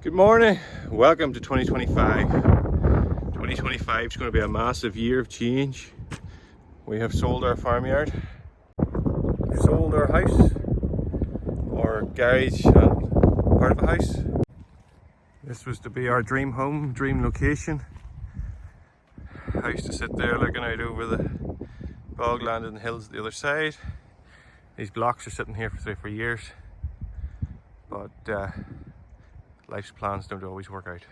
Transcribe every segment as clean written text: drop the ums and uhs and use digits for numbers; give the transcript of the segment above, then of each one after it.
Good morning, welcome to 2025. 2025 is going to be a massive year of change. We have sold our farmyard, we've sold our house, our garage and part of a house. This was to be our dream home, dream location. House to sit there looking out over the bogland and the hills at the other side. These blocks are sitting here for 3 or 4 years, but life's plans don't always work out.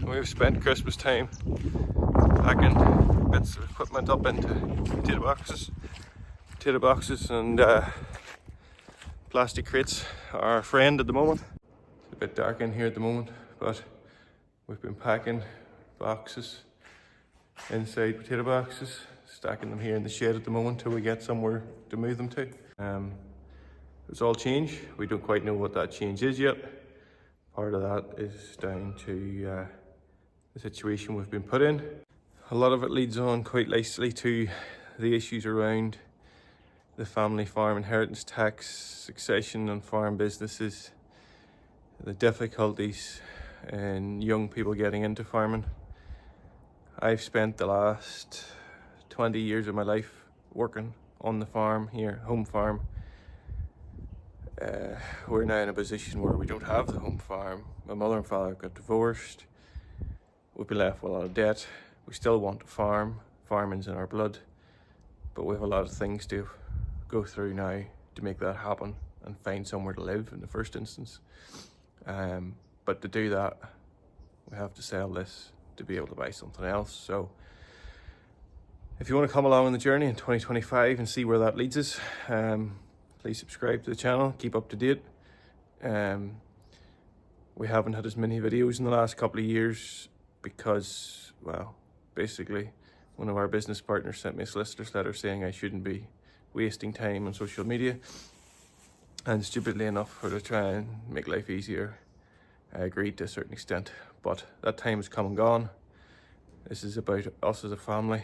We've spent Christmas time packing bits of equipment up into potato boxes and plastic crates are our friend at the moment. It's a bit dark in here at the moment, but we've been packing boxes inside potato boxes, stacking them here in the shed at the moment till we get somewhere to move them to. It's all change. We don't quite know what that change is yet. Part of that is down to the situation we've been put in. A lot of it leads on quite nicely to the issues around the family farm inheritance tax, succession on farm businesses, the difficulties in young people getting into farming. I've spent the last 20 years of my life working on the farm here, home farm. We're now in a position where we don't have the home farm. My mother and father got divorced. We've been left with a lot of debt. We still want to farm. Farming's in our blood. But we have a lot of things to go through now to make that happen and find somewhere to live in the first instance. But to do that, we have to sell this to be able to buy something else. So if you want to come along on the journey in 2025 and see where that leads us, please subscribe to the channel, keep up to date. We haven't had as many videos in the last couple of years because, well, basically one of our business partners sent me a solicitor's letter saying I shouldn't be wasting time on social media. And stupidly enough, to try and make life easier, I agreed to a certain extent. But that time has come and gone. This is about us as a family,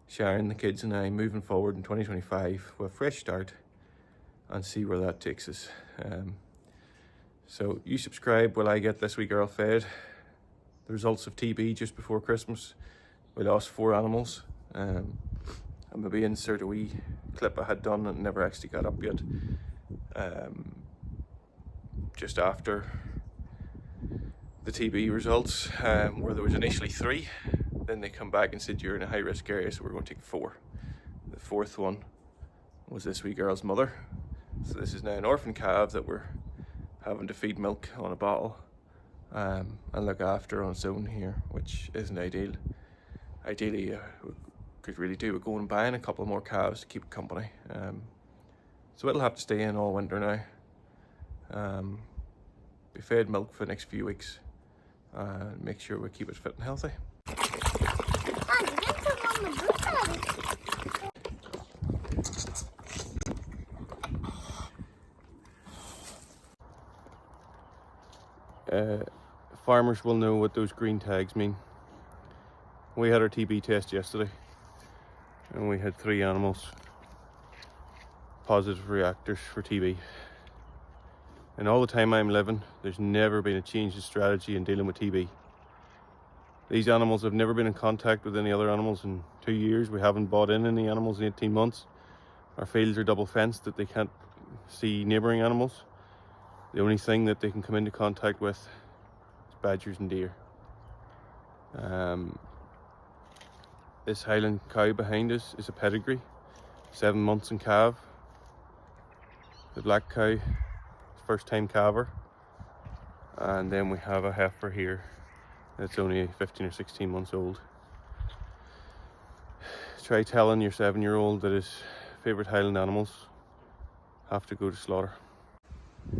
Sharon, the kids and I, moving forward in 2025 with a fresh start and see where that takes us. So you subscribe while I get this wee girl fed. The results of TB just before Christmas. We lost 4 animals. And maybe insert a wee clip I had done and never actually got up yet. Just after the TB results, where there was initially 3, then they come back and said you're in a high risk area, so we're going to take 4. The 4th one was this wee girl's mother. So this is now an orphan calf that we're having to feed milk on a bottle and look after on its own here, which isn't ideal. Ideally, we could really do with going and buying a couple more calves to keep it company. So it'll have to stay in all winter now. Be fed milk for the next few weeks and make sure we keep it fit and healthy. Farmers will know what those green tags mean. We had our TB test yesterday and we had 3 animals positive reactors for TB. And all the time I'm living, there's never been a change in strategy in dealing with TB. These animals have never been in contact with any other animals in 2 years. We haven't bought in any animals in 18 months. Our fields are double fenced that they can't see neighbouring animals. The only thing that they can come into contact with is badgers and deer. This Highland cow behind us is a pedigree, 7 months in calve. The black cow, first time calver. And then we have a heifer here that's only 15 or 16 months old. Try telling your 7-year-old that his favourite Highland animals have to go to slaughter.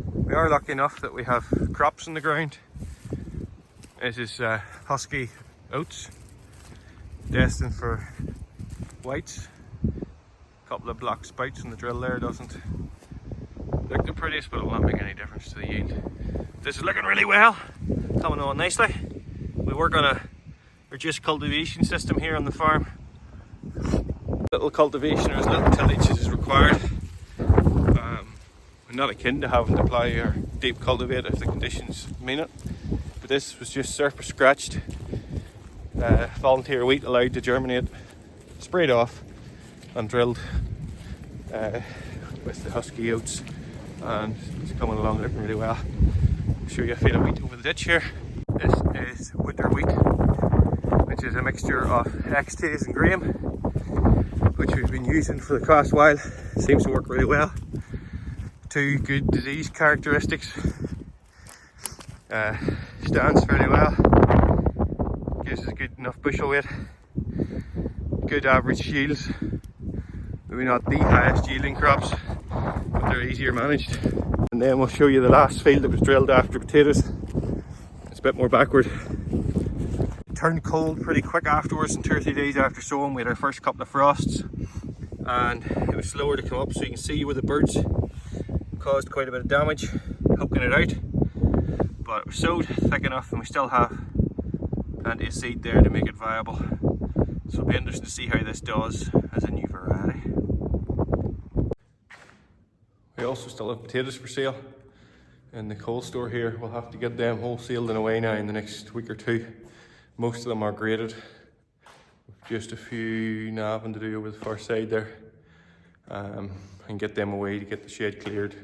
We are lucky enough that we have crops in the ground. This is husky oats, destined for whites. A couple of black spouts in the drill there doesn't look the prettiest, but it will not make any difference to the yield. This is looking really well, coming on nicely. We work on a reduced cultivation system here on the farm. Little cultivation or as little tillage as is required. We're not akin to having to plough our deep cultivate if the conditions mean it. But this was just surface scratched, volunteer wheat allowed to germinate, sprayed off and drilled with the husky oats, and it's coming along looking really well. I'll show you a field of wheat over the ditch here. This is winter wheat, which is a mixture of X-Tays and Graham, which we've been using for the past while. It seems to work really well. 2 good disease characteristics. Stands fairly well. Gives us a good enough bushel weight. Good average yields. Maybe not the highest yielding crops, but they're easier managed. And then we'll show you the last field that was drilled after potatoes. It's a bit more backward. It turned cold pretty quick afterwards, and 2 or 3 days after sowing we had our first couple of frosts, and it was slower to come up, so you can see where the birds caused quite a bit of damage poking it out. But it was sowed thick enough and we still have plenty of seed there to make it viable. So it'll be interesting to see how this does as a new variety. We also still have potatoes for sale in the cold store here. We'll have to get them wholesaled and away now in the next week or 2. Most of them are graded, with just a few nabbing to do over the far side there, and get them away to get the shed cleared,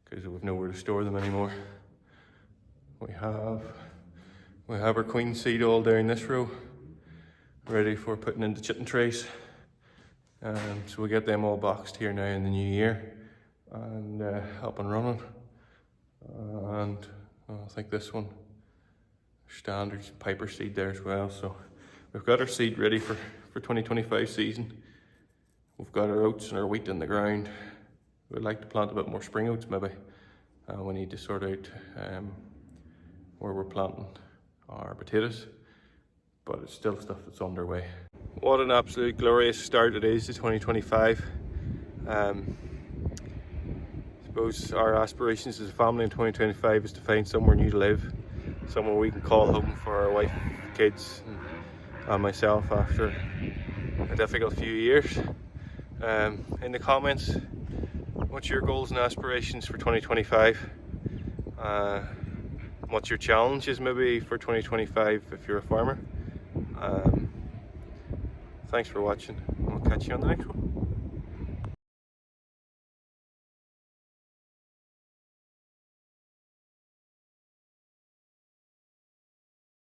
because we've nowhere to store them anymore. We have our queen seed all down this row, ready for putting into chitin trays. So we'll get them all boxed here now in the new year and up and running. And I think this one, standard Piper seed there as well. So we've got our seed ready for 2025 season. We've got our oats and our wheat in the ground. We'd like to plant a bit more spring oats maybe. We need to sort out where we're planting our potatoes, but it's still stuff that's underway. What an absolute glorious start it is to 2025. I suppose our aspirations as a family in 2025 is to find somewhere new to live, somewhere we can call home for our wife, kids and myself after a difficult few years. In the comments, what's your goals and aspirations for 2025? What's your challenges maybe for 2025 if you're a farmer? Thanks for watching, and we'll catch you on the next one.